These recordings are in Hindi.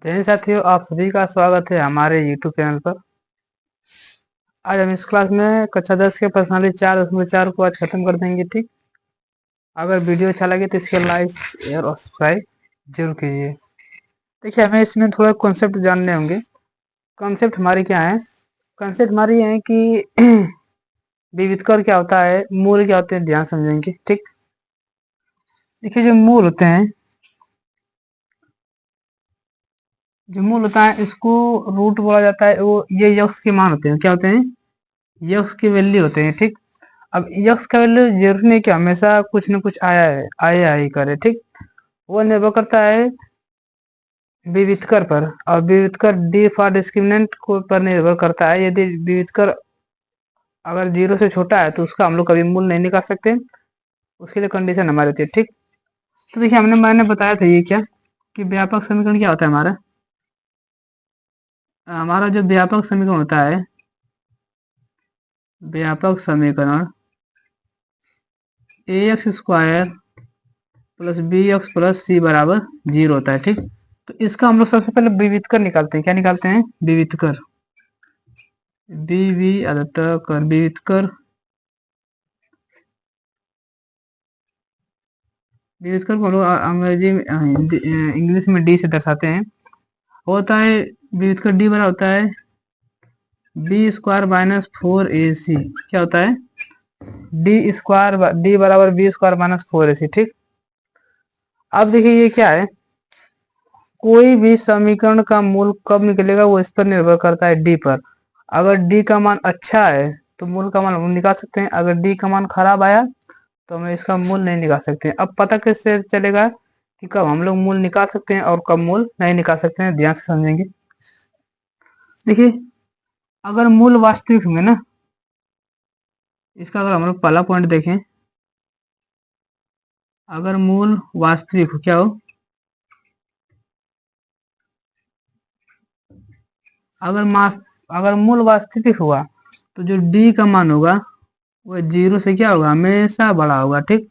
जय हिंद साथियों, आप सभी का स्वागत है हमारे YouTube चैनल पर। आज हम इस क्लास में कक्षा 10 के प्रश्नावली 4.4 को आज खत्म कर देंगे। ठीक, अगर वीडियो अच्छा लगे तो इसके लाइक शेयर और सब्सक्राइब जरूर कीजिए। देखिए, हमें इसमें थोड़ा कॉन्सेप्ट जानने होंगे। कॉन्सेप्ट हमारी क्या है? कॉन्सेप्ट हमारी है कि विविधकर क्या होता है, मूल क्या होते हैं, ध्यान समझेंगे। ठीक, देखिए, जो मूल होता है इसको रूट बोला जाता है। वो ये यक्स के मान होते हैं। क्या होते हैं? यक्स की वैल्यू होते हैं। ठीक, अब यक्स का वैल्यू जरूरी नहीं कि हमेशा कुछ न कुछ आया ही करे। ठीक, वो निर्भर करता है विविधकर पर, और विविधकर डी फॉर डिस्क्रिमिनेंट को पर निर्भर करता है। यदि विविधकर अगर 0 से छोटा है तो उसका हम लोग कभी मूल नहीं निकाल सकते। उसके लिए कंडीशन हमारी होती है। ठीक, तो देखिए, मैंने बताया था ये क्या, कि व्यापक समीकरण क्या होता है हमारा। हमारा जो व्यापक समीकरण होता है, व्यापक समीकरण a x square plus b x plus c बराबर 0 होता है। ठीक, तो इसका हम लोग सबसे पहले विविधकर निकालते हैं। क्या निकालते हैं? विविधकर। विविधकर विविधकर को हम लोग अंग्रेजी में इंग्लिश में डी से दर्शाते हैं। होता है विविधकर डी बराबर होता है बी स्क्वायर माइनस 4ac। क्या होता है? डी बराबर बी स्क्वायर माइनस 4ac। ठीक, अब देखिए ये क्या है, कोई भी समीकरण का मूल कब निकलेगा वो इस पर निर्भर करता है, डी पर। अगर डी का मान अच्छा है तो मूल का मान हम निकाल सकते हैं। अगर डी का मान खराब आया तो हम इसका मूल नहीं निकाल सकते। अब पता कैसे चलेगा कि कब हम लोग मूल निकाल सकते हैं और कब मूल नहीं निकाल सकते हैं? ध्यान से समझेंगे। देखिए, अगर मूल वास्तविक होंगे ना, इसका अगर हम लोग पहला पॉइंट देखें, अगर मूल वास्तविक हो, क्या हो? अगर मूल वास्तविक हुआ तो जो डी का मान होगा वो 0 से क्या होगा? हमेशा बड़ा होगा। ठीक,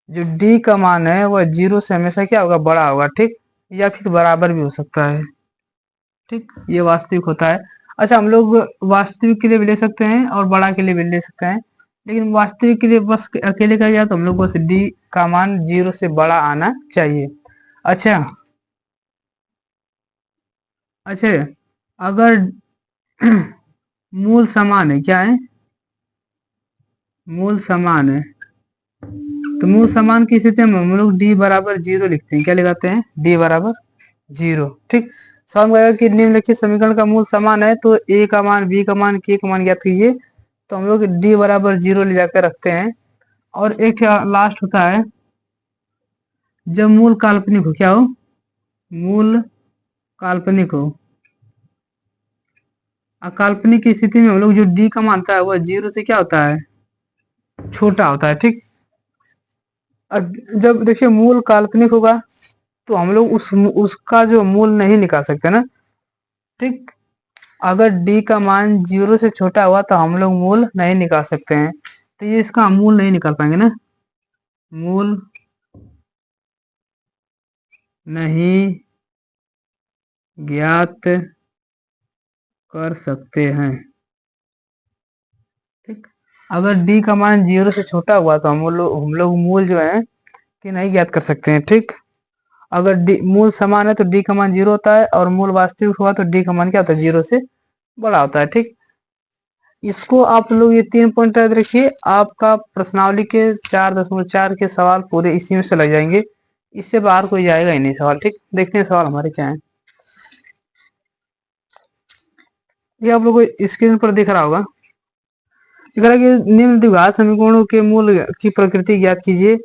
जो डी का मान है वह 0 से हमेशा क्या होगा? बड़ा होगा। ठीक, या फिर बराबर भी हो सकता है। ठीक, ये वास्तविक होता है। अच्छा, हम लोग वास्तविक के लिए भी ले सकते हैं और बड़ा के लिए भी ले सकते हैं, लेकिन वास्तविक के लिए बस अकेले का या तो हम लोग बस डी का मान 0 से बड़ा आना चाहिए। अच्छा, अच्छा, अगर मूल समान है, क्या है? मूल समान है, तो मूल समान की स्थिति में हम लोग डी बराबर 0 लिखते हैं। क्या लिखते हैं? डी बराबर 0। ठीक, समझ गया कि निम्नलिखित समीकरण का मूल समान है तो ए का मान, बी का मान, के का मान ज्ञात कीजिए। तो हम लोग डी बराबर 0 ले जाकर रखते हैं। और एक लास्ट होता है जब मूल काल्पनिक हो। क्या हो? मूल काल्पनिक हो। अकाल्पनिक की स्थिति में हम लोग जो डी का मानता है वह 0 से क्या होता है? छोटा होता है। ठीक, जब देखिए मूल काल्पनिक होगा तो हम लोग उसका जो मूल नहीं निकाल सकते ना। ठीक, अगर डी का मान 0 से छोटा हुआ तो हम लोग मूल नहीं निकाल सकते हैं, तो ये इसका मूल नहीं निकाल पाएंगे ना। मूल नहीं ज्ञात कर सकते हैं। ठीक, अगर डी का मान 0 से छोटा हुआ तो हम लोग मूल जो है कि नहीं ज्ञात कर सकते हैं। ठीक, अगर डी मूल समान है तो डी का मान 0 होता है, और मूल वास्तविक हुआ तो डी का मान क्या होता है? 0 से बड़ा होता है। ठीक, इसको आप लोग ये 3 पॉइंट याद रखिए। आपका प्रश्नावली के 4.4 के सवाल पूरे इसी में से लग जाएंगे। इससे बाहर कोई जाएगा ही नहीं सवाल। ठीक, देखते हैं सवाल हमारे क्या है। ये आप लोग को स्क्रीन पर दिख रहा होगा। दिख रहा है कि निम्न द्विघात समीकरणों के मूल की प्रकृति ज्ञात कीजिए।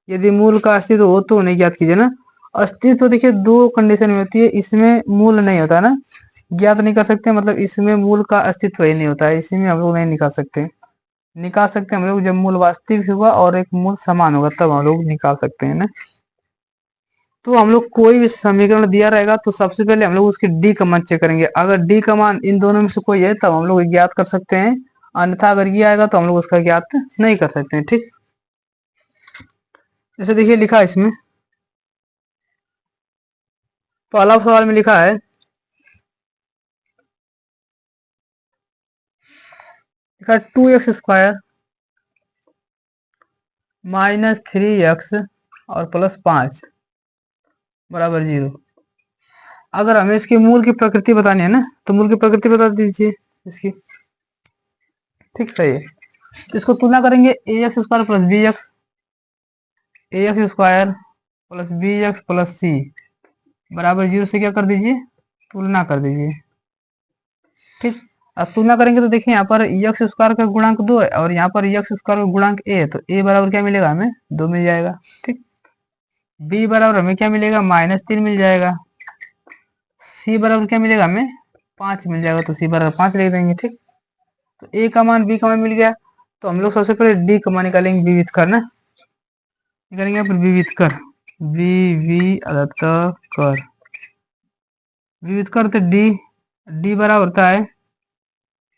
यदि मूल का अस्तित्व हो तो नहीं ज्ञात कीजिए ना। अस्तित्व देखिए 2 कंडीशन में होती है। इसमें मूल नहीं होता ना, ज्ञात नहीं कर सकते, मतलब इसमें मूल का अस्तित्व ही नहीं होता है, इसी में हम लोग नहीं निकाल सकते। निकाल सकते हैं हम लोग जब मूल वास्तविक होगा और एक मूल समान होगा, तब हम लोग निकाल सकते हैं ना। तो हम लोग कोई भी समीकरण दिया रहेगा तो सबसे पहले हम लोग उसकी डी का मान चेक करेंगे। अगर डी का मान इन दोनों में से कोई है तब हम लोग ज्ञात कर सकते हैं, अन्यथा अगर ये आएगा तो हम लोग उसका ज्ञात नहीं कर सकते हैं। ठीक, जैसे देखिए लिखा है इसमें, पहला सवाल में लिखा है, लिखा 2x² -3x और +5 बराबर 0। अगर हमें इसके मूल की प्रकृति बतानी है ना, तो मूल की प्रकृति बता दीजिए इसकी। ठीक, सही है। इसको तुलना करेंगे ax² + bx, ax² + bx + c बराबर 0 से क्या कर दीजिए, तुलना कर दीजिए। ठीक, अब तुलना करेंगे तो देखिए यहाँ पर x² का गुणांक 2 है और यहाँ पर x² का गुणांक a है, तो a बराबर क्या मिलेगा, हमें 2 मिल जाएगा। ठीक, b बराबर हमें क्या मिलेगा, -3 मिल जाएगा। c बराबर क्या मिलेगा, हमें 5 मिल जाएगा, तो c बराबर 5 लिख देंगे। ठीक, तो a का मान b का मान मिल गया, तो हम लोग सबसे पहले d का मान निकालेंगे, विविध कर ना, निकालेंगे यहाँ पर विविध कर, विविध कर तो d बराबर होता है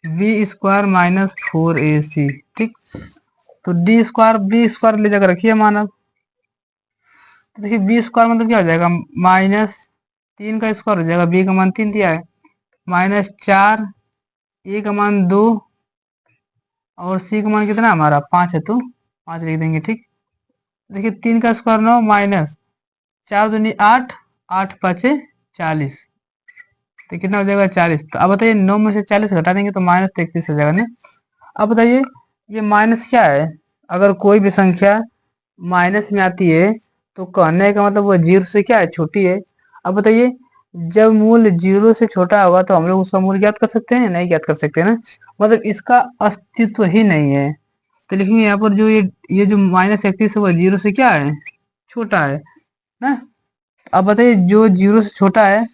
b² - 4ac। ठीक, तो b² ले जाकर रखिए मान। अब तो देखिए b² मतलब क्या हो जाएगा, -3 का स्क्वायर हो जाएगा, b का मान 3 दिया है, -4, a का मान 2 और c का मान कितना हमारा 5 है, तो 5 लिख देंगे। ठीक, देखिए 3 का स्क्वायर 9 -4 दूनी 8, 8 5 40, तो कितना हो जाएगा 40। तो अब बताइए 9 में से 40 घटा देंगे तो -33 हो जाएगा ना। अब बताइए ये माइनस क्या है, अगर कोई भी संख्या माइनस में आती है तो कहने का मतलब वो 0 से क्या है, छोटी है। अब बताइए जब मूल 0 से छोटा होगा तो हम लोग उसका मूल ज्ञात कर सकते हैं, नहीं ज्ञात कर सकते ना, मतलब इसका अस्तित्व ही नहीं है। तो लिखेंगे यहाँ पर जो ये जो -31 है वो 0 से क्या है, छोटा है ना। अब बताइए जो 0 से छोटा है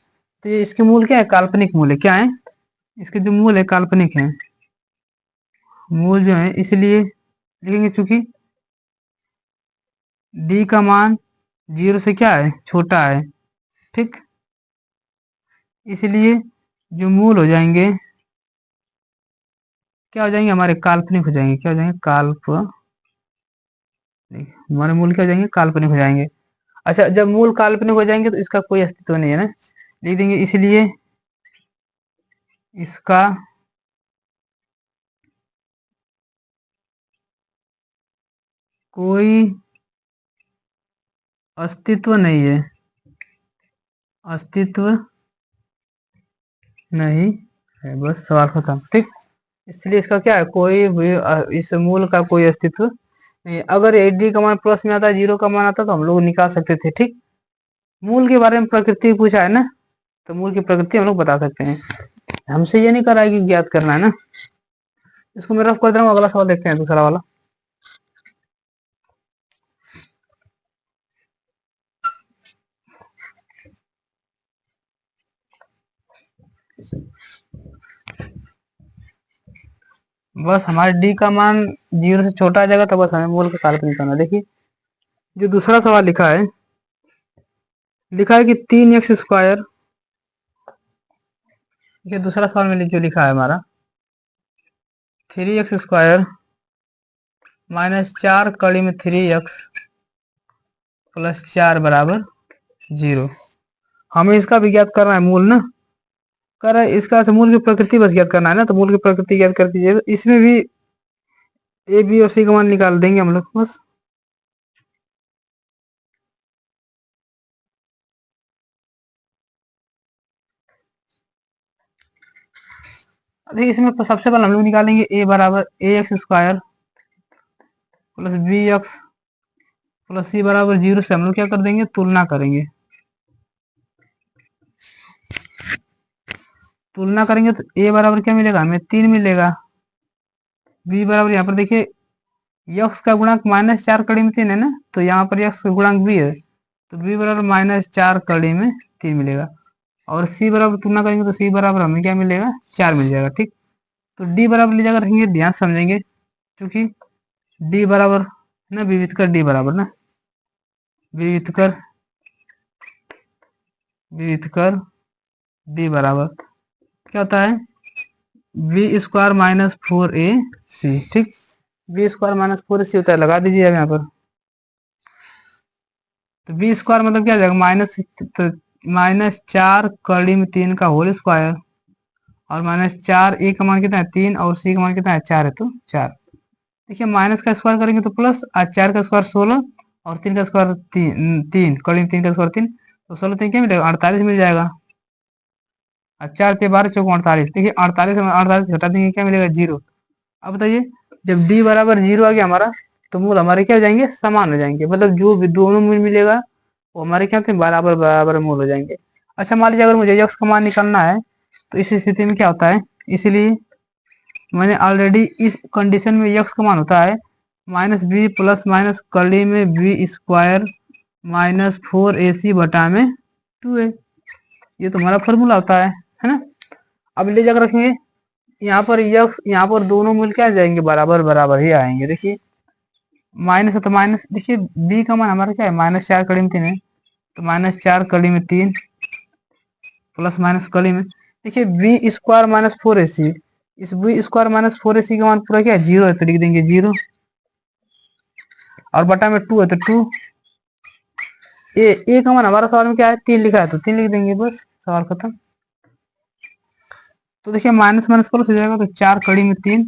तो ये इसके मूल क्या है, काल्पनिक मूल है, क्या है, इसके जो मूल है काल्पनिक है, मूल जो है, इसलिए लिखेंगे चूंकि d का मान 0 से क्या है, छोटा है। ठीक, इसलिए जो मूल हो जाएंगे क्या हो जाएंगे, हमारे काल्पनिक हो जाएंगे, क्या हो जाएंगे, हमारे मूल क्या हो जाएंगे, काल्पनिक हो जाएंगे। अच्छा, जब मूल काल्पनिक हो जाएंगे तो इसका कोई अस्तित्व नहीं है ना, लिख देंगे इसलिए इसका कोई अस्तित्व नहीं है, अस्तित्व नहीं है, बस सवाल खत्म। ठीक, इसलिए इसका क्या है, कोई भी इस मूल का कोई अस्तित्व नहीं। अगर डी का मान प्लस में आता है, 0 का मान आता तो हम लोग निकाल सकते थे। ठीक, मूल के बारे में प्रकृति पूछा है ना, तो मूल की प्रकृति हम लोग बता सकते हैं, हमसे ये नहीं करा है कि ज्ञात करना है ना। इसको मैं रफ कर दे रहा हूँ, अगला सवाल देखते हैं, दूसरा वाला। बस हमारे डी का मान 0 से छोटा आ जाएगा तो बस हमें मूल का काल्पनिक करना। देखिए जो दूसरा सवाल लिखा है कि 3x², ये दूसरा सवाल में जो लिखा है हमारा 3x² -4 कड़ी में 3x + 4 बराबर 0। हमें इसका भी ज्ञात करना है मूल ना, कर रहा है इसका मूल की प्रकृति बस ज्ञात करना है ना, तो मूल की प्रकृति ज्ञात कर दीजिए। तो इसमें भी ए बी और सी का मान निकाल देंगे हम लोग बस। अभी इसमें सबसे पहले हम लोग निकालेंगे a बराबर ax² + bx + c बराबर 0 से हम लोग क्या कर देंगे, तुलना करेंगे। तुलना करेंगे तो a बराबर क्या मिलेगा, हमें 3 मिलेगा। b बराबर यहाँ पर देखिए यक्स का गुणांक -4 कड़ी में 3 है ना, तो यहाँ पर यक्स का गुणांक b है, तो b बराबर -4 कड़ी में 3 मिलेगा। और c बराबर तुलना करेंगे तो c बराबर हमें क्या मिलेगा, 4 मिल जाएगा। ठीक, तो d बराबर ले जाकर रखेंगे, ध्यान समझेंगे, क्योंकि d बराबर ना विविध कर, d बराबर ना विविध कर d बराबर क्या होता है, b² - 4ac। ठीक, b² - 4ac होता है, लगा दीजिए अब यहाँ पर। तो b² मतलब क्या हो जाएगा, -4 कड़ी में 3 का होल स्क्वायर, और -4 ए का मान कितना है 3 और सी का मान कितना है 4 है तो 4। देखिए माइनस का स्क्वायर करेंगे तो प्लस, आज 4 का स्क्वायर 16 और 3 का स्क्वायर 3 कड़ी में 3 का स्क्वायर 3, तो 16 3 क्या मिलेगा 48 मिल जाएगा। और 4 से 12 चौको 48, देखिए 48 में 48 घटा देंगे क्या मिलेगा 0। अब बताइए जब d बराबर 0 आ गया हमारा, तो मूल हमारे क्या हो जाएंगे समान हो जाएंगे, मतलब जो भी दोनों मूल मिलेगा वो हमारे क्या होते हैं बराबर बराबर मूल हो जाएंगे। अच्छा मान लीजिए अगर मुझे यक्स का मान निकालना है तो इस स्थिति में क्या होता है, इसीलिए मैंने ऑलरेडी इस कंडीशन में यक्स का मान होता है -b प्लस माइनस कड़ी में b स्क्वायर -4ac बटा में 2a, ये तो हमारा फॉर्मूला होता है ना। अब ले जाकर रखेंगे यहाँ पर यक्स, यहाँ पर दोनों मूल क्या आ जाएंगे बराबर बराबर ही आएंगे। देखिए माइनस है तो माइनस, देखिए b का मान हमारा क्या है -4 कड़ी में 3 है, तो -4 कड़ी में 3 प्लस माइनस कड़ी में, देखिए बी स्क्वायर -4ac, इस बी स्क्वायर -4ac का मान पूरा क्या है 0 है तो लिख देंगे 0, और बटा में 2 है तो 2, ए का मान हमारा सवाल में क्या है 3 लिखा है तो 3 लिख देंगे, बस सवाल खत्म। तो देखिए माइनस माइनस प्लस हो जाएगा, तो 4 कड़ी में 3,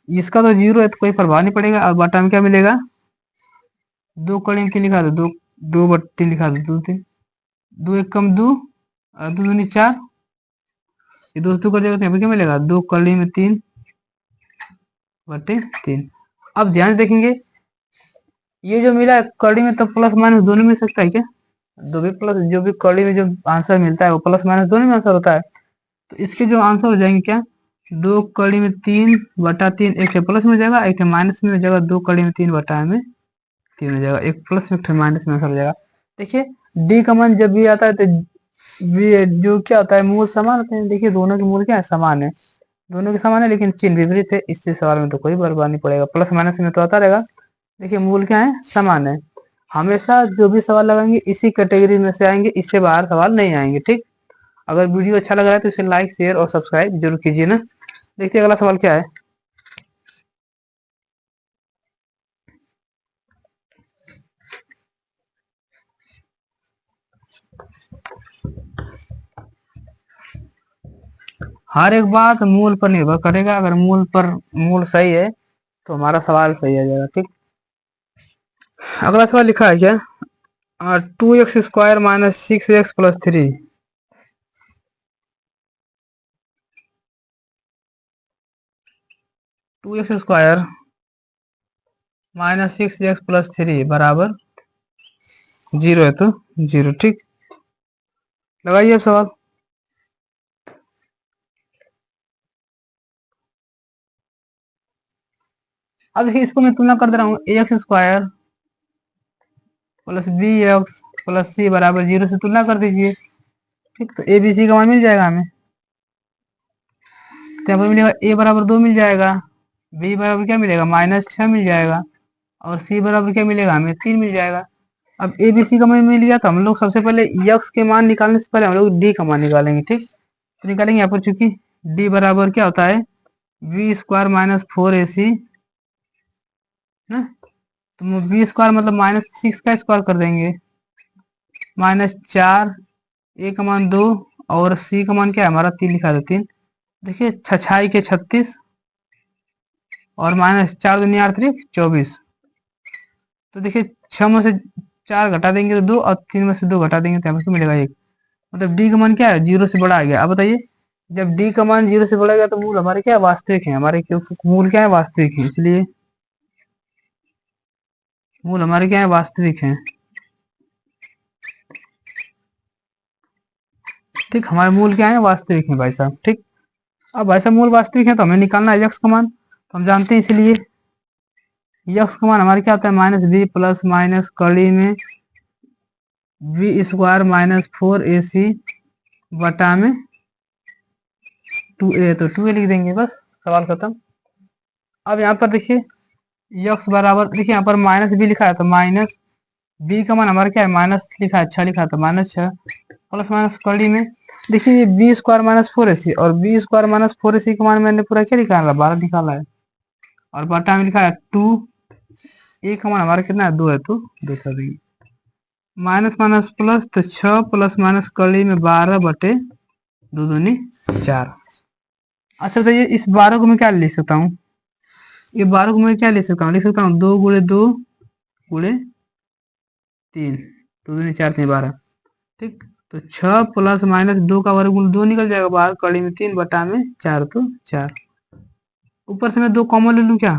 इसका तो 0 है तो कोई प्रभाव नहीं पड़ेगा, और बटा में क्या मिलेगा 2 कड़ी में 3 लिखा दो, 2 2 बट 3 लिखा दो 2 3, 2 1 कम 2 और 2 दूनी 4, ये 2 2 कर जाएगा तो यहाँ पे क्या मिलेगा 2 कड़ी में 3 बटे 3। अब ध्यान से देखेंगे ये जो मिला है कड़ी में तो प्लस माइनस दोनों मिल सकता है क्या, दो भी प्लस, जो भी कड़ी में जो आंसर मिलता है वो प्लस माइनस दोनों में आंसर होता है, तो इसके जो आंसर हो जाएंगे क्या 2 कड़ी में 3 बटा 3, एक प्लस में हो जाएगा एक माइनस में हो जाएगा, 2 कड़ी में 3 बटा में 3 हो जाएगा, एक प्लस एक माइनस में आंसर हो जाएगा। देखिए डी का मान जब भी आता है तो जो क्या होता है मूल समान होते हैं, देखिए दोनों के मूल क्या है समान है, दोनों के समान है लेकिन चिन्ह विपरीत है, इससे सवाल में तो कोई बर्बाद नहीं पड़ेगा, प्लस माइनस में तो आता रहेगा। देखिए मूल क्या है समान है, हमेशा जो भी सवाल लगाएंगे इसी कैटेगरी में से आएंगे, इससे बाहर सवाल नहीं आएंगे। ठीक, अगर वीडियो अच्छा लग रहा है तो इसे लाइक शेयर और सब्सक्राइब जरूर कीजिए ना। देखिए अगला सवाल क्या है, हर एक बात मूल पर निर्भर करेगा, अगर मूल सही है तो हमारा सवाल सही आ जाएगा। ठीक, अगला सवाल लिखा है क्या 2x² - 6x + 3, 2x² - 6x + 3 बराबर 0 है तो 0। ठीक, लगाइए अब सवाल। अब देखिए इसको मैं तुलना कर दे रहा हूँ, ax² + bx + c बराबर 0 से तुलना कर दीजिए। ठीक, तो ए बी सी का मान मिल जाएगा हमें, तो यहाँ पर मिलेगा a बराबर 2 मिल जाएगा, b बराबर क्या मिलेगा -6 मिल जाएगा, और c बराबर क्या मिलेगा हमें 3 मिल जाएगा। अब ए बी सी का मान मिल गया तो हम लोग सबसे पहले यक्स के मान निकालने से पहले हम लोग डी का मान निकालेंगे। ठीक, तो निकालेंगे यहाँ पर, चूंकि डी बराबर क्या होता है b² - 4ac ना, तो b² मतलब -6 का स्क्वायर कर देंगे, -4 ए का मान 2 और सी का मान क्या है हमारा 3 लिखा था 3। देखिए छछाई के 36 और -4 दूनी 8 3 24, तो देखिए 6 में से 4 घटा देंगे तो 2 और 3 में से 2 घटा देंगे तो यहाँ पर मिलेगा 1, मतलब डी का मान क्या है 0 से बड़ा आ गया। अब बताइए जब डी का मान 0 से बड़ा गया तो मूल हमारे क्या है वास्तविक है, हमारे क्योंकि मूल क्या है वास्तविक है, इसलिए मूल हमारे क्या है वास्तविक है। ठीक, हमारे मूल क्या है वास्तविक है भाई साहब। ठीक, अब भाई साहब मूल वास्तविक है तो हमें निकालना है यक्स का मान, तो हम जानते हैं, इसलिए यक्स का मान हमारे क्या होता है -b प्लस माइनस कड़ी में b² - 4ac बटा में 2a, तो 2a लिख देंगे, बस सवाल खत्म। अब यहाँ पर देखिए यक्स बराबर, देखिए यहाँ पर माइनस b लिखा है तो माइनस b का मान हमारा क्या है माइनस लिखा है 6 लिखा है तो -6 प्लस माइनस कड़ी में, देखिए ये b² - 4ac और b² - 4ac का मान मैंने पूरा क्या निकाला 12 निकाला है, और बटा में लिखा है 2, ए का मान हमारा कितना है 2 है तो 2 कर देंगे। माइनस माइनस प्लस, तो 6 प्लस माइनस कड़ी में 12 बटे 2 दूनी 4। अच्छा तो ये इस 12 को मैं क्या लिख सकता हूँ, ये 12 को मैं क्या लिख सकता हूँ, लिख सकता हूँ 2 गुणे 2 गुणे 3, 2 दूनी 4 3 12। ठीक, तो 6 प्लस माइनस 2 का वर्गमूल 2 निकल जाएगा बाहर, कड़ी में 3 बटा में 4 तो 4। ऊपर से मैं 2 कॉमन ले लूँ क्या,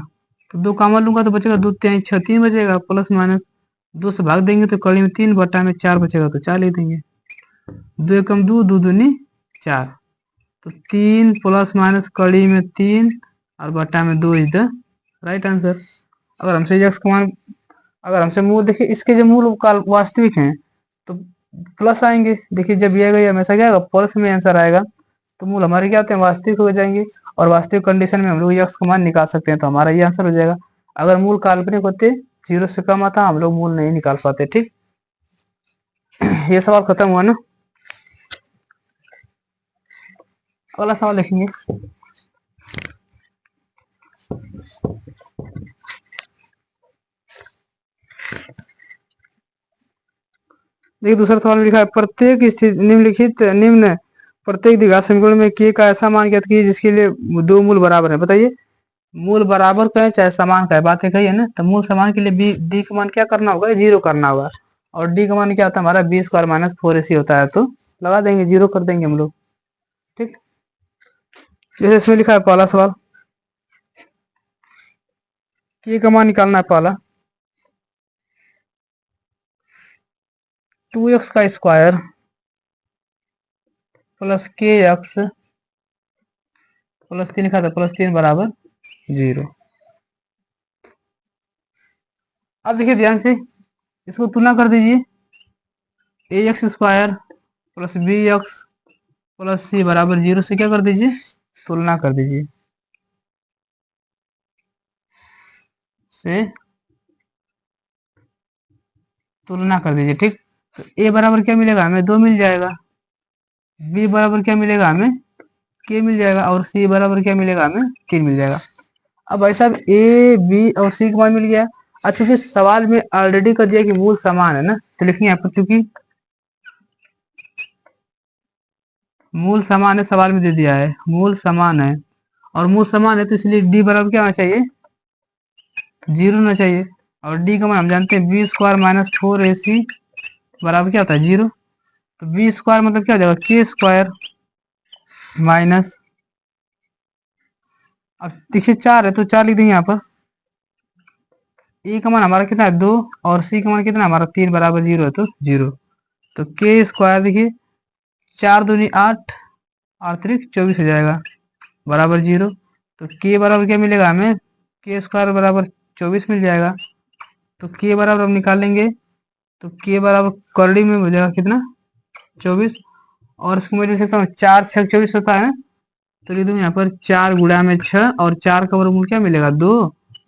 तो 2 कॉमन लूंगा तो बचेगा 2 3 6 3 बचेगा, प्लस माइनस 2 से भाग देंगे तो कड़ी में 3 बटा में 4 बचेगा, तो 4 लिख देंगे। 2 एकम 2, 2 दूनी 4, तो 3 प्लस माइनस कड़ी में 3 और बटा में 2 इज द राइट आंसर। अगर हमसे यक्स का मान, अगर हमसे मूल देखिए इसके जो मूल वास्तविक हैं तो प्लस आएंगे, देखिए जब ये गया हमेशा क्या आएगा, प्लस में आंसर आएगा, तो मूल हमारे क्या होते हैं, वास्तविक हो जाएंगे, और वास्तविक कंडीशन में हम लोग यक्स का मान निकाल सकते हैं, तो हमारा ये आंसर हो जाएगा। अगर मूल काल्पनिक होते, 0 से कम आता, हम लोग मूल नहीं निकाल पाते। ठीक, ये सवाल खत्म हुआ ना। अगला सवाल देखेंगे। देखिए दूसरा सवाल में लिखा है, प्रत्येक स्थिति निम्नलिखित निम्न प्रत्येक द्विघात समीकरण में k का ऐसा मान ज्ञात कीजिए जिसके लिए दो मूल बराबर है। बताइए, मूल बराबर का है चाहे समान का है, बात है कही है ना, तो मूल समान के लिए बी डी का मान क्या करना होगा, 0 करना होगा, और डी का मान क्या होता है हमारा, बी स्क्वायर माइनस 4ac होता है, तो लगा देंगे 0 कर देंगे हम लोग। ठीक, जैसे इसमें लिखा है पहला सवाल, k का मान निकालना है पहला, 2x का स्क्वायर प्लस के एक्स प्लस 3 लिखा था, प्लस 3 बराबर 0। अब देखिए ध्यान से इसको तुलना कर दीजिए, a x square plus b x plus c बराबर 0 से क्या कर दीजिए, तुलना कर दीजिए, से तुलना कर दीजिए। ठीक, तो ए बराबर क्या मिलेगा हमें, 2 मिल जाएगा, बी बराबर क्या मिलेगा हमें, के मिल जाएगा, और सी बराबर क्या मिलेगा हमें, 3 मिल जाएगा। अब भाई साहब ए बी और सी का मान मिल गया। अब चूंकि सवाल में ऑलरेडी कर दिया कि मूल समान है ना, तो लिखिए यहाँ पर चूंकि मूल समान है, सवाल में दे दिया है मूल समान है, और मूल समान है तो इसलिए डी बराबर क्या होना चाहिए, 0 होना चाहिए, और डी का मान हम जानते हैं बी स्क्वायर माइनस 4ac बराबर क्या होता है, 0। तो बी स्क्वायर मतलब क्या हो जाएगा, के स्क्वायर माइनस, अब देखिए 4 है तो 4 लिख देंगे यहाँ पर, ए का मान हमारा कितना है 2, और सी का मान कितना हमारा 3 बराबर 0 है, तो 0। तो के स्क्वायर देखिए 4 दूनी 8 और 3 24 हो जाएगा बराबर 0। तो के बराबर क्या मिलेगा हमें, के स्क्वायर बराबर 24 मिल जाएगा। तो के बराबर हम निकाल लेंगे, तो के बराबर करड़ी में हो जाएगा कितना, 24, और इसको मैं लिख सकता हूँ 4 6 24 होता है, तो लिख दूँ यहाँ पर 4 गुणा में 6, और 4 का वर्गमूल क्या मिलेगा 2,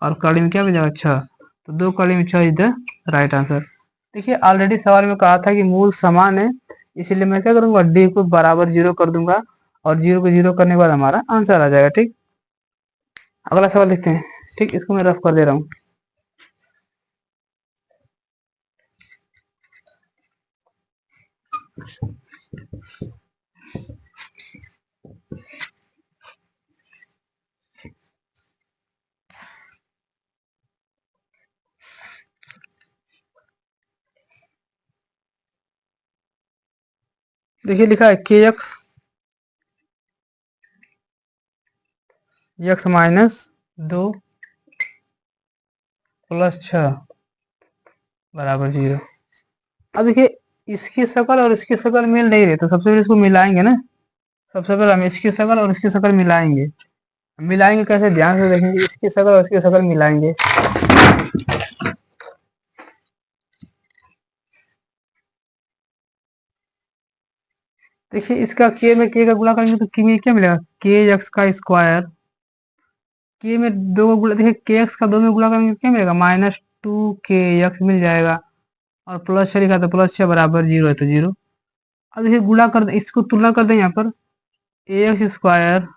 और कड़ी में क्या मिल जाएगा 6, तो 2 कड़ी में 6 इज द राइट आंसर। देखिए ऑलरेडी सवाल में कहा था कि मूल समान है, इसलिए मैं क्या करूंगा, डी को बराबर 0 कर दूंगा, और 0 को 0 करने के बाद हमारा आंसर आ जाएगा। ठीक, अगला सवाल लिखते हैं। ठीक, इसको मैं रफ कर दे रहा हूँ। देखिए लिखा है के एक्स माइनस 2 प्लस 6 बराबर 0। अब देखिए इसकी शकल और इसकी शकल मिल नहीं रही, तो सबसे पहले इसको मिलाएंगे ना, सबसे पहले हम इसकी शकल और इसकी शकल मिलाएंगे। मिलाएंगे कैसे, ध्यान से देखेंगे, इसकी शकल और इसकी शकल मिलाएंगे। देखिए इसका के में के का गुणा करेंगे तो के में क्या मिलेगा, के एक्स का स्क्वायर, के में 2 का गुणा, देखिए के एक्स का 2 में गुणा करेंगे तो क्या मिलेगा, माइनस 2 के एक्स मिल जाएगा, और प्लस 6 लिखा था, प्लस 6 बराबर 0 है, तो 0। अब देखिए गुणा कर दे, इसको तुलना कर दें यहाँ पर, a x square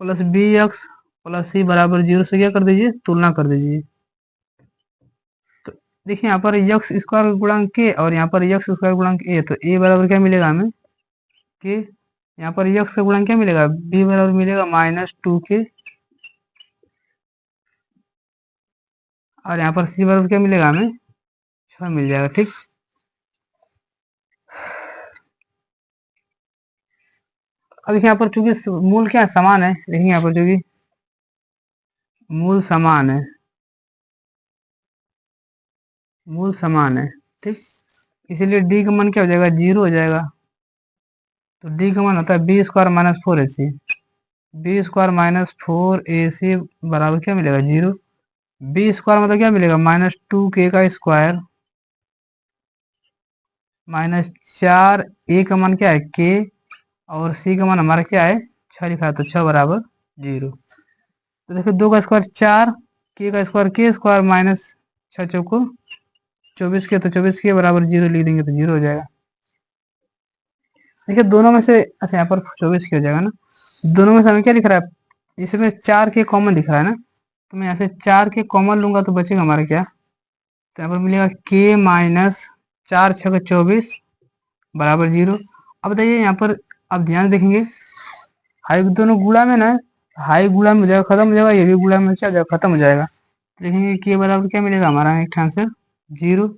plus b x plus c बराबर 0 से क्या कर दीजिए, तुलना कर दीजिए। तो देखिए यहाँ पर यक्स स्क्वायर गुणांक के और यहाँ पर यक्स स्क्वायर गुणांक ए, तो ए बराबर क्या मिलेगा हमें के, यहाँ पर यक्स का गुणांक क्या मिलेगा बी बराबर मिलेगा -2 के, और यहाँ पर सी बराबर क्या मिलेगा हमें 6 मिल जाएगा। ठीक, अब देखिए यहाँ पर चूंकि मूल क्या समान है, देखिए यहाँ पर चूंकि मूल समान है, मूल समान है, ठीक, इसीलिए डी का मान क्या हो जाएगा 0 हो जाएगा। तो डी का मान होता है B square -4ac, B square -4ac बराबर क्या मिलेगा 0। बी स्क्वायर मतलब क्या मिलेगा -2k का स्क्वायर -4, ए का मान क्या है k, और सी का मान हमारा क्या है 6 लिखा है, तो 6 बराबर 0। तो देखो 2 का स्क्वायर 4, के का स्क्वायर के स्क्वायर -6 चौको 24 के, तो 24 के बराबर 0 लिख देंगे तो 0 हो जाएगा। देखिए दोनों में से, अच्छा यहाँ पर 24 की हो जाएगा ना, दोनों में से हमें क्या दिख रहा है, इसमें 4 के कॉमन दिख रहा है ना, तो मैं यहाँ से 4 के कॉमन लूंगा तो बचेगा हमारा क्या, तो यहाँ पर मिलेगा के -4 6 24 बराबर 0। अब बताइए यहाँ पर, अब ध्यान से देखेंगे, हाई दोनों गुणा में ना, हाई गुणा में हो जाएगा खत्म हो जाएगा, ये भी गुणा में क्या हो जाएगा खत्म हो जाएगा, देखेंगे के बराबर क्या मिलेगा हमारा एक आंसर 0।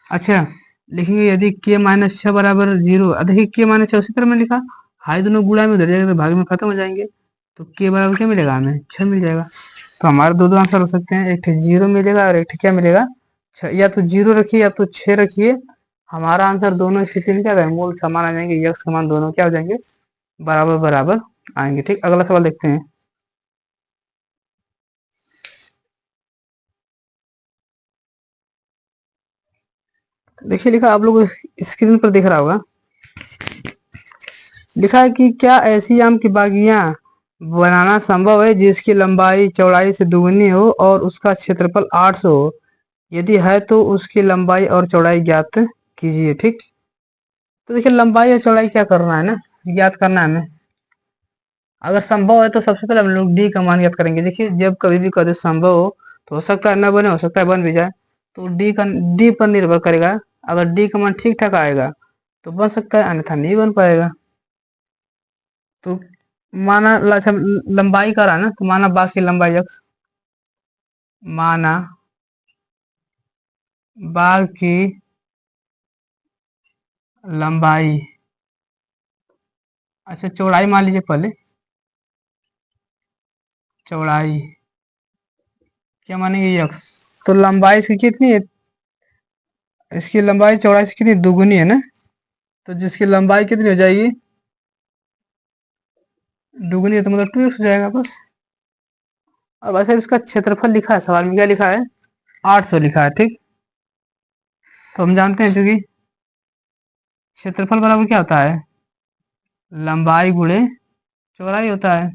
अच्छा लिखेंगे यदि के -6 बराबर 0, देखिए के -6 उसी तरह में लिखा, हाई दोनों गुणा में उधर जाएगा तो भाग में खत्म हो जाएंगे, तो के बराबर क्या मिलेगा हमें 6 मिल जाएगा। तो हमारे दो आंसर हो सकते हैं, एक ठे 0 मिलेगा और एक ठे क्या मिलेगा 6, या तो 0 रखिए या तो 6 रखिए, हमारा आंसर दोनों स्थिति में क्या है मूल समान आ जाएंगे, यक्स समान दोनों क्या हो जाएंगे बराबर बराबर आएंगे। ठीक, अगला सवाल देखते हैं। देखिए लिखा, आप लोग स्क्रीन पर दिख रहा होगा, लिखा है कि क्या ऐसी आम की बागियां बनाना संभव है जिसकी लंबाई चौड़ाई से दुगनी हो और उसका क्षेत्रफल 800 हो, यदि है तो उसकी लंबाई और चौड़ाई ज्ञात कीजिए। ठीक, तो देखिए लंबाई और चौड़ाई क्या करना है ना, ज्ञात करना है हमें। अगर संभव है तो सबसे पहले हम लोग डी का मान ज्ञात करेंगे। देखिए जब कभी भी कभी संभव हो तो हो सकता है न बने, हो सकता है बन भी जाए, तो डी पर निर्भर करेगा। अगर डी का मान ठीक ठाक आएगा तो बन सकता है, अन्यथा नहीं बन पाएगा। तो माना अच्छा लंबाई का रहा ना, तो माना बाघ की लंबाई x, माना बाघ की लंबाई, अच्छा चौड़ाई मान लीजिए पहले, चौड़ाई क्या मानेंगे x, तो लंबाई इसकी कितनी है, इसकी लंबाई चौड़ाई से कितनी दुगुनी है ना, तो जिसकी लंबाई कितनी हो जाएगी दुगुनी है, तो मतलब 2x हो जाएगा बस। और वैसे इसका क्षेत्रफल लिखा है सवाल में, क्या लिखा है 800 लिखा है। ठीक, तो हम जानते हैं क्योंकि क्षेत्रफल बराबर क्या होता है लंबाई गुणे चौड़ाई होता है।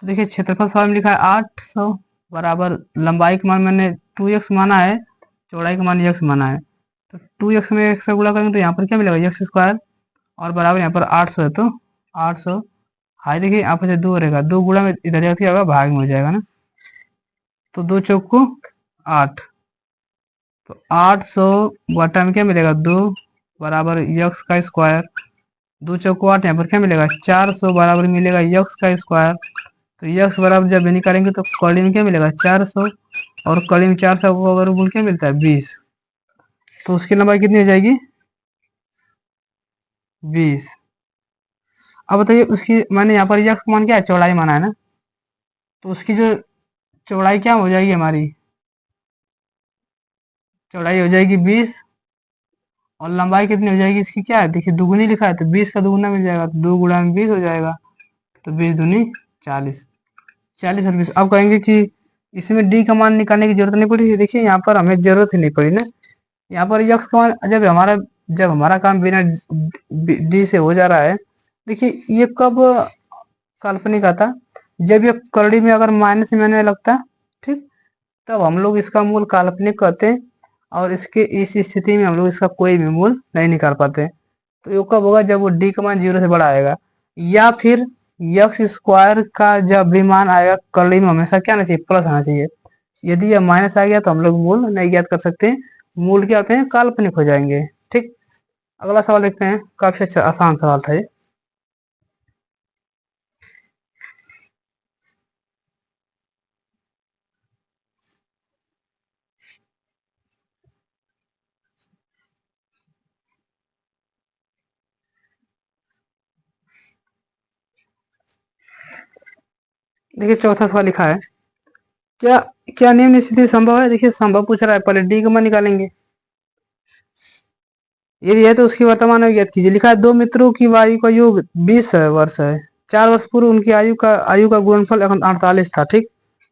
तो देखिए क्षेत्रफल सवाल में लिखा है 800 बराबर लंबाई का मान मैंने 2x माना है, चौड़ाई का मान x माना है, तो 2x में x से गुणा करेंगे तो यहाँ पर क्या मिलेगा x स्क्वायर, और बराबर यहाँ पर 800 है, तो 800 हाई देखिए यहाँ पर 2 रहेगा, 2 गुणा में इधर जाकर क्या होगा भाग में हो जाएगा ना, तो 2 चौक को 8, तो 800 बटा में क्या मिलेगा 2 बराबर x का स्क्वायर, 2 चौक को 8, यहाँ पर क्या मिलेगा 400 बराबर मिलेगा x का स्क्वायर, तो x बराबर जब निकालेंगे तो कड़ी में क्या मिलेगा 400, और कड़ी में 400 को अगर बोल क्या मिलता है 20, तो उसकी लंबाई कितनी हो जाएगी 20। अब बताइए उसकी मैंने यहाँ पर x मान क्या है चौड़ाई माना है ना, तो उसकी जो चौड़ाई क्या हो जाएगी हमारी, चौड़ाई हो जाएगी 20, और लंबाई कितनी हो जाएगी इसकी क्या है, देखिए दुगुनी लिखा है तो 20 का दुगुना मिल जाएगा, तो 2 गुणा में 20 हो जाएगा, तो 20 दूनी 40, 40 और 20। अब कहेंगे कि इसमें डी का मान निकालने की जरूरत नहीं पड़ी, देखिए यहाँ पर हमें जरूरत ही नहीं पड़ी ना, यहाँ पर यक्स का मान जब हमारा काम बिना डी से हो जा रहा है, देखिए ये कब काल्पनिक आता, जब ये करड़ी में अगर माइनस में लगता, ठीक, तब हम लोग इसका मूल काल्पनिक कहते हैं, और इसके इस स्थिति में हम लोग इसका कोई भी मूल नहीं निकाल पाते। तो ये कब होगा जब वो डी का मान 0 से बड़ा आएगा, या फिर यक्स स्क्वायर का जब भी मान आएगा करड़ी में हमेशा क्या आना चाहिए प्लस आना चाहिए, यदि यह माइनस आ गया तो हम लोग मूल नहीं ज्ञात कर सकते। मूल क्या होते हैं, काल्पनिक हो जाएंगे। ठीक, अगला सवाल देखते हैं, काफी अच्छा आसान सवाल था ये। देखिए चौथा सवाल लिखा है, क्या क्या निम्न स्थिति संभव है। देखिए संभव पूछ रहा है, पहले डी का मान निकालेंगे। यदि है तो उसकी वर्तमान आयु ज्ञात कीजिए। लिखा है दो मित्रों की आयु का योग 20 वर्ष है। 4 वर्ष पूर्व उनकी आयु का गुणनफल 48 था। ठीक,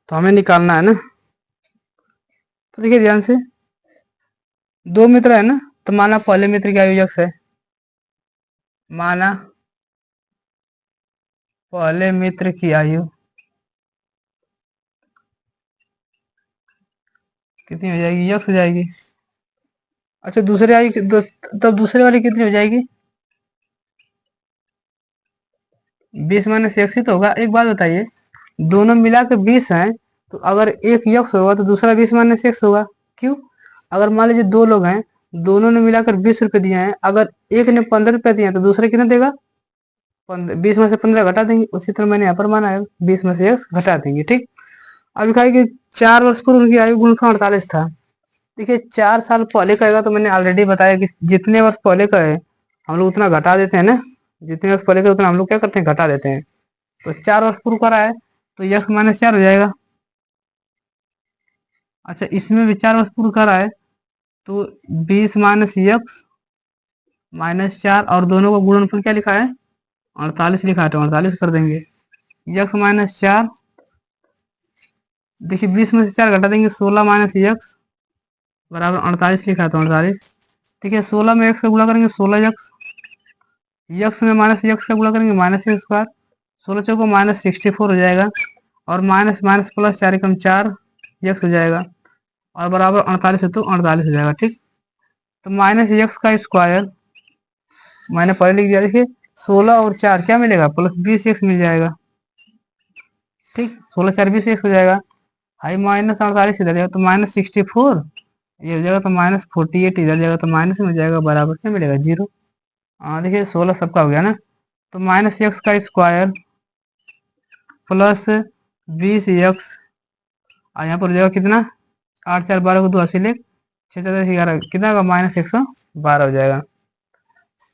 तो हमें निकालना है ना। तो देखिए ध्यान से, दो मित्र है ना, तो माना पहले मित्र की आयु यक्स है, माना पहले मित्र की आयु कितनी हो जाएगी, यक्स हो जाएगी। अच्छा दूसरे आयु तब दूसरे वाली कितनी हो जाएगी, 20 माइनस एक्स ही तो होगा। एक बात बताइए, दोनों मिला के 20 हैं, तो अगर एक यक्स होगा तो दूसरा 20 माइनस एक्स होगा। क्यों, अगर मान लीजिए दो लोग हैं, दोनों ने मिलाकर 20 रुपए दिए हैं, अगर एक ने 15 रुपए दिए हैं तो दूसरा कितना देगा, 20 में से 15 घटा देंगे। उसी तरह मैंने यहाँ पर माना है 20 में से एक्स घटा देंगे। ठीक, अब लिखा है कि 4 वर्ष पूर्व उनकी आयु गुणनफल 48 था। देखिए 4 साल पहले का आएगा तो मैंने ऑलरेडी बताया कि जितने वर्ष पहले का है हम लोग उतना घटा देते हैं ना, जितने वर्ष पहले का उतना हम लोग क्या करते हैं, घटा देते हैं। तो 4 वर्ष पूर्व का रहा है तो यक्स माइनस 4 हो जाएगा। अच्छा इसमें भी 4 वर्ष पूर्व का रहा है तो 20 माइनस यक्स माइनस 4, और दोनों का गुणनफल क्या लिखा है, 48 लिखा है, तो 48 कर देंगे। यक्स माइनस 4, देखिए 20 में से 4 घटा देंगे, 16 माइनस यक्स बराबर 48 लिखा है, तो 48। ठीक है, 16 में एक्स का गुणा करेंगे 16 यक्स, यक्स में माइनस यक्स का गुणा करेंगे माइनस एक्स स्क्वायर, 16 माइनस 64 हो जाएगा, और माइनस माइनस प्लस 4 एकम 4 यक्स हो जाएगा, और बराबर 48 है तो 48 हो जाएगा। ठीक, तो माइनस यक्स का स्क्वायर मैंने पहले लिख दिया। देखिए 16 और 4 क्या मिलेगा, प्लस 20 एक्स मिल जाएगा। ठीक, 16 4 20 एक्स हो जाएगा। हाई माइनस 48 इधर जाएगा तो माइनस 64, ये हो जाएगा तो माइनस 48 इधर जाएगा तो माइनस में हो जाएगा, बराबर क्या मिलेगा, 0। हाँ देखिए 16 सबका हो गया ना, तो माइनस एक्स का स्क्वायर प्लस 20 एक्स, और यहाँ पर हो जाएगा कितना, 8 4 12 को 2 अस्सी लेख 6 4 11 कितना होगा, माइनस 112 हो जाएगा।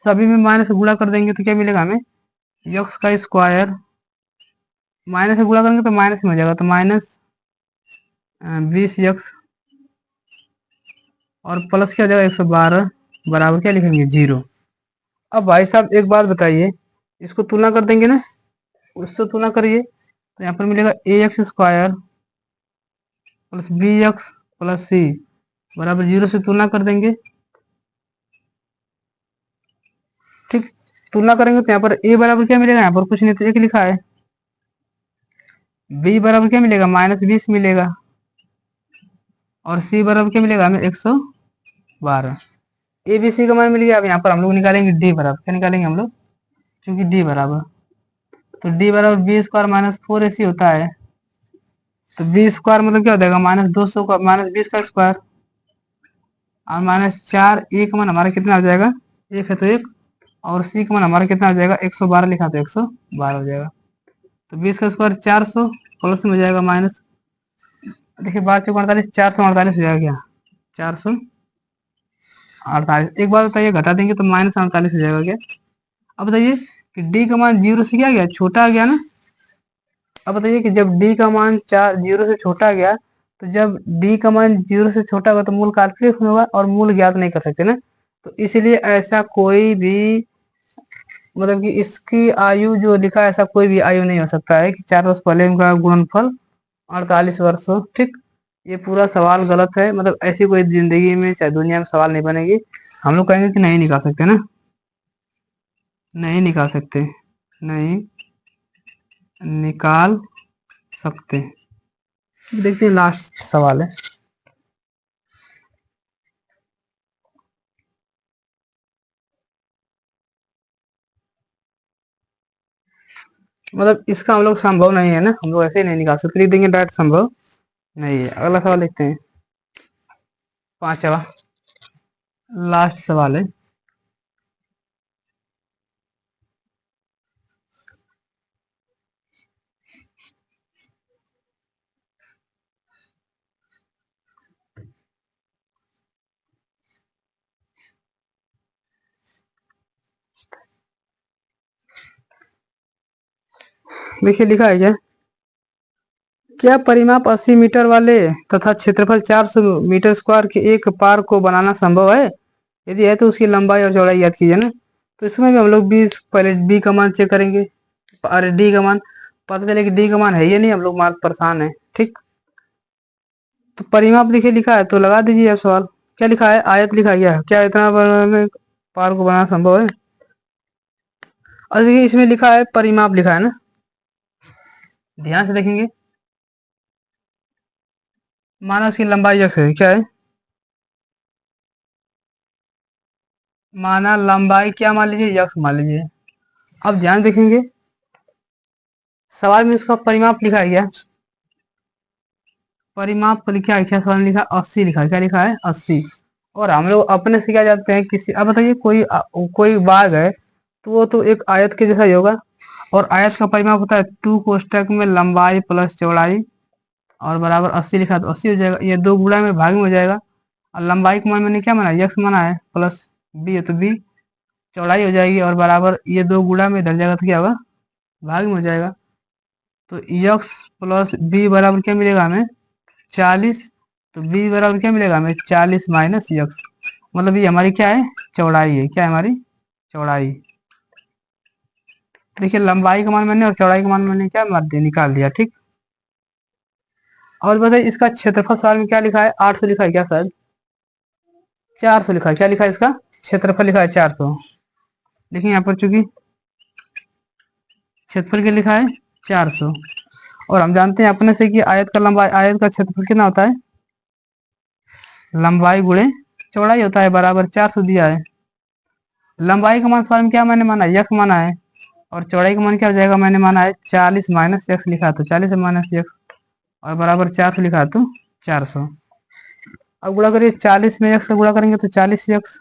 सभी में माइनस से गुणा कर देंगे तो क्या मिलेगा हमें, यक्स का स्क्वायर, माइनस से गुणा करेंगे तो माइनस में हो जाएगा, तो माइनस 20 एक्स और प्लस क्या हो जाएगा 112 बराबर क्या लिखेंगे, 0। अब भाई साहब एक बात बताइए, इसको तुलना कर देंगे ना, उससे तुलना करिए तो यहाँ पर मिलेगा a x square plus b x plus c बराबर 0 से तुलना कर देंगे। ठीक, तुलना करेंगे तो यहाँ पर ए बराबर क्या मिलेगा, यहाँ पर कुछ नहीं तो एक लिखा है, बी बराबर क्या मिलेगा, -20 मिलेगा, और सी बराबर क्या मिलेगा हमें, 112। ए बी सी का मान मिल गया। अब यहाँ पर हम लोग निकालेंगे डी बराबर, क्या निकालेंगे हम लोग, क्योंकि डी बराबर, तो डी बराबर बी स्क्वायर माइनस 4ac होता है, तो बी स्क्वायर मतलब क्या हो जाएगा, -200 का -20 का स्क्वायर, और -4 ए का मान हमारा कितना हो जाएगा, एक है तो एक, और सी का मान हमारा कितना हो जाएगा, 112 लिखा तो 112 हो जाएगा। तो 20 का स्क्वायर 400 प्लस में हो जाएगा माइनस, देखिए 12 4 448 हो जाएगा क्या, 448। एक बार बताइए घटा देंगे तो -48 हो जाएगा क्या। अब बताइए कि डी का मान 0 से क्या गया, छोटा आ गया ना। अब बताइए कि जब डी का मान 0 से छोटा आ गया, तो जब डी का मान 0 से छोटा होगा तो मूल काल्पनिक होगा और मूल ज्ञात नहीं कर सकते ना। तो इसलिए ऐसा कोई भी, मतलब कि इसकी आयु जो लिखा है ऐसा कोई भी आयु नहीं हो सकता है कि 4 वर्ष पहले उनका गुणनफल 48 वर्ष हो। ठीक, ये पूरा सवाल गलत है, मतलब ऐसी कोई जिंदगी में चाहे दुनिया में सवाल नहीं बनेगी। हम लोग कहेंगे कि नहीं निकाल सकते ना, नहीं निकाल सकते, नहीं निकाल सकते। देखते हैं लास्ट सवाल है, मतलब इसका हम लोग संभव नहीं है ना, हम लोग ऐसे ही नहीं निकाल सकते, लिख देंगे डायरेक्ट संभव। नहीं, अगला सवाल देखते हैं। पांचवा, लास्ट सवाल है। देखिए लिखा है क्या परिमाप 80 मीटर वाले तथा क्षेत्रफल 400 मीटर स्क्वायर के एक पार्क को बनाना संभव है? यदि है तो उसकी लंबाई और चौड़ाई ज्ञात कीजिए ना। तो इसमें भी हम लोग बी, पहले डी का मान चेक करेंगे। अरे डी का मान पता चले कि डी का मान है ये नहीं, हम लोग मार्क परेशान है। ठीक, तो परिमाप देखिए लिखा है तो लगा दीजिए अब सवाल। क्या लिखा है? आयत लिखा गया है। क्या इतना बड़ा में पार्क को बनाना संभव है? और देखिए इसमें लिखा है परिमाप लिखा है ना, ध्यान से देखेंगे। माना उसकी लंबाई x है, क्या है? माना लंबाई क्या मान लीजिए? यक्स मान लीजिए। अब ध्यान देखेंगे, सवाल में उसका परिमाप लिखा है क्या? परिमाप पर क्या है? क्या सवाल में लिखा? 80 लिखा है। क्या लिखा है? 80। और हम लोग अपने से क्या जानते हैं? किसी, अब बताइए, कोई बाग है तो वो तो एक आयत के जैसा ही होगा। और आयत का परिमाप होता है 2 कोष्टक में लंबाई प्लस चौड़ाई और बराबर 80 लिखा तो 80 हो जाएगा। ये दो गुणा में भाग में हो जाएगा। और लंबाई का मान मैंने क्या माना? यक्स माना है, प्लस बी है तो बी, चौड़ाई हो जाएगी और बराबर ये दो गुणा में इधर जाएगा तो क्या होगा? भाग में हो जाएगा। तो यक्स प्लस बी बराबर क्या मिलेगा हमें? 40। तो बी बराबर क्या मिलेगा हमें? 40 माइनस यक्स। मतलब ये हमारी क्या है? चौड़ाई है। क्या है हमारी? चौड़ाई। देखिए लंबाई का मान मैंने और चौड़ाई का मान मैंने क्या मार दिया? निकाल दिया। ठीक, और बताइए इसका क्षेत्रफल सवाल में क्या लिखा है? 800 लिखा है क्या शायद? 400 लिखा है। क्या लिखा है? इसका क्षेत्रफल लिखा है 400। देखिए यहाँ पर चूंकि क्षेत्रफल क्या लिखा है? 400। और हम जानते हैं अपने से कि आयत का क्षेत्रफल कितना होता है? लंबाई गुणे चौड़ाई होता है, बराबर 400 दिया है। लंबाई का मान सवाल में क्या मैंने माना? यक्स माना है। और चौड़ाई का मान क्या हो जाएगा? मैंने माना है 40 माइनस यक्स लिखा तो 40 माइनस यक्स और बराबर 400 लिखा तो 400। अब गुणा करिए, 40 में यक्स का गुणा करेंगे तो 40 यक्स,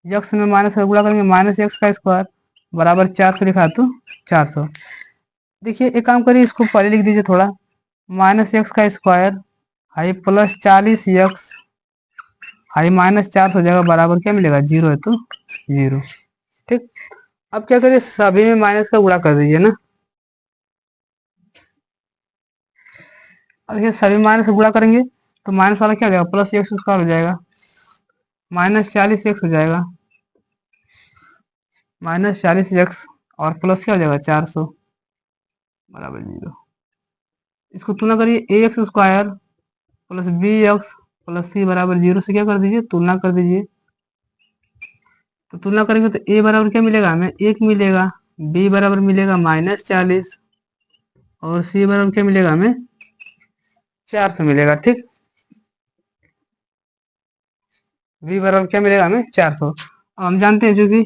यक्स में माइनस का गुणा करेंगे माइनस यक्स का स्क्वायर बराबर 400 लिखा तो 400। देखिए एक काम करिए, इसको पहले लिख दीजिए थोड़ा। माइनस यक्स का square high plus 40 x high minus 400 हो जाएगा, बराबर क्या मिलेगा? 0 है तो 0। ठीक, अब क्या करिए, सभी में माइनस का गुणा कर दीजिए ना। अब देखिए सभी माइनस से गुणा करेंगे तो माइनस वाला क्या हो जाएगा? प्लस एक्स स्क्वायर हो जाएगा, माइनस 40 एक्स हो जाएगा, माइनस 40 एक्स और प्लस क्या हो जाएगा? 400 बराबर 0। इसको तुलना करिए, a x square plus b x plus c बराबर 0 से क्या कर दीजिए? तुलना कर दीजिए। तो तुलना करेंगे तो ए बराबर क्या मिलेगा हमें? 1 मिलेगा, बी बराबर मिलेगा माइनस 40 और सी बराबर क्या मिलेगा हमें? 400 मिलेगा। ठीक, बी बराबर क्या मिलेगा हमें? 400। अब हम जानते हैं जो कि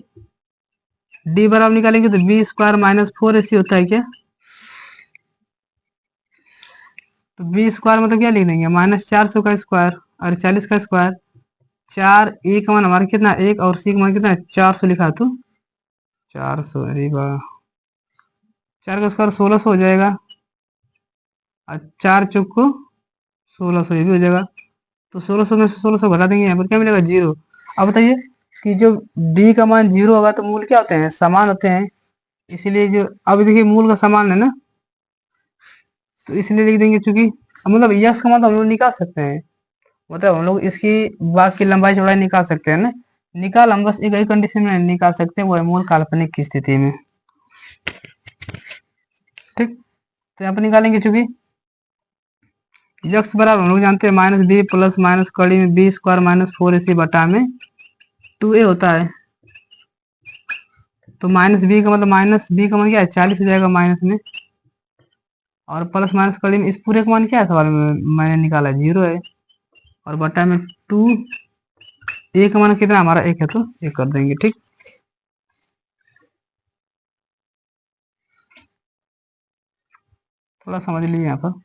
डी बराबर निकालेंगे तो बी स्क्वायर माइनस 4ac होता है क्या? तो बी स्क्वायर मतलब क्या लिख देंगे? माइनस 400 का स्क्वायर और 40 का स्क्वायर। 4 ए का मान हमारा कितना? 1 और सी का मान कितना है? 400 लिखा तो 400। अरे वाह, 4 का स्क्वायर 1600 हो जाएगा और 4 चौक को 1600 ये भी हो जाएगा। तो 1600 में से 1600 घटा देंगे, यहाँ पर क्या मिलेगा? 0। अब बताइए कि जो डी का मान 0 होगा तो मूल क्या होते हैं? समान होते हैं। इसीलिए जो, अब देखिए मूल का समान है ना, तो इसलिए लिख देंगे चूंकि मतलब यक्स का मान तो हम लोग निकाल सकते हैं। मतलब हम लोग इसकी बाग की लंबाई चौड़ाई निकाल सकते हैं ना। निकाल हम बस एक ही कंडीशन में निकाल सकते हैं, वो है मूल काल्पनिक की स्थिति में। ठीक, तो यहाँ पर निकालेंगे चूंकि यक्स बराबर हम लोग जानते हैं माइनस बी प्लस माइनस कड़ी में बी स्क्वायर माइनस 4ac बटा में 2a होता है। तो माइनस बी का मतलब माइनस बी का मान क्या है? 40 हो जाएगा माइनस में, और प्लस माइनस कड़ी में इस पूरे का मान क्या है? सवाल में मैंने निकाला 0 है और बटा में 2। ए का मान कितना? हमारा 1 है तो ये कर देंगे। ठीक, थोड़ा समझ लीजिए यहाँ पर।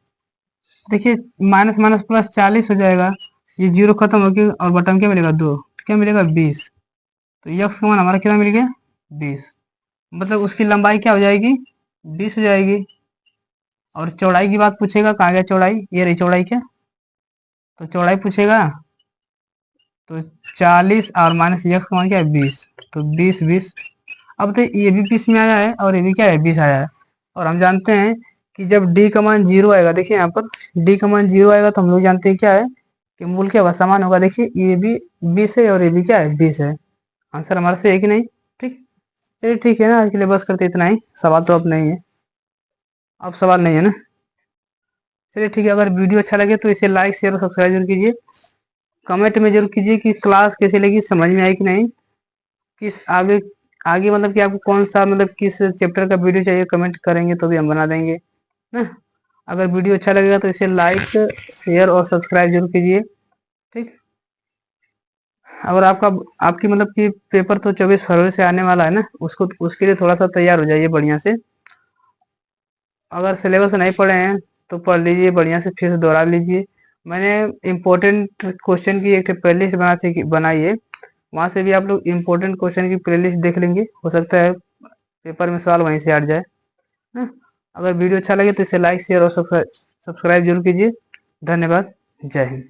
देखिए माइनस माइनस प्लस 40 हो जाएगा, ये जीरो खत्म हो गया और बटन क्या मिलेगा 2, क्या मिलेगा 20। तो यक्स का मान हमारा कितना मिल गया 20, मतलब उसकी लंबाई क्या हो जाएगी 20 हो जाएगी। और चौड़ाई की बात पूछेगा, कहाँ गया चौड़ाई, ये रही चौड़ाई, क्या तो चौड़ाई पूछेगा तो 40 और माइनस यक्स का मान क्या है 20, तो 20 20। अब तो ये भी 20 में आया है और ये भी क्या है 20 आया है। और हम जानते हैं कि जब डी का मान जीरो आएगा, देखिए यहाँ पर डी का मान जीरो आएगा तो हम लोग जानते हैं क्या है कि मूल क्या होगा समान होगा। देखिए ये भी 20 है और ये भी क्या है 20 है, आंसर हमारा सही है कि नहीं। ठीक, चलिए ठीक है ना, आज के लिए बस करते इतना ही, सवाल तो अब नहीं है, अब सवाल नहीं है ना। चलिए ठीक है, अगर वीडियो अच्छा लगे तो इसे लाइक शेयर और सब्सक्राइब जरूर कीजिए। कमेंट में जरूर कीजिए कि क्लास कैसी लगी, समझ में आई कि नहीं, किस आगे आगे मतलब कि आपको कौन सा मतलब किस चैप्टर का वीडियो चाहिए, कमेंट करेंगे तो भी हम बना देंगे ना। अगर वीडियो अच्छा लगेगा तो इसे लाइक शेयर और सब्सक्राइब जरूर कीजिए। ठीक, अगर आपका आपकी मतलब कि पेपर तो 24 फरवरी से आने वाला है ना, उसको उसके लिए थोड़ा सा तैयार हो जाइए बढ़िया से। अगर सिलेबस नहीं पढ़े हैं तो पढ़ लीजिए बढ़िया से, फिर से दोहरा लीजिए। मैंने इम्पोर्टेंट क्वेश्चन की एक प्लेलिस्ट बनाई है, वहाँ से भी आप लोग इम्पोर्टेंट क्वेश्चन की प्लेलिस्ट देख लेंगे, हो सकता है पेपर में सवाल वहीं से हट जाए ना। अगर वीडियो अच्छा लगे तो इसे लाइक शेयर और सब्सक्राइब जरूर कीजिए। धन्यवाद, जय हिंद।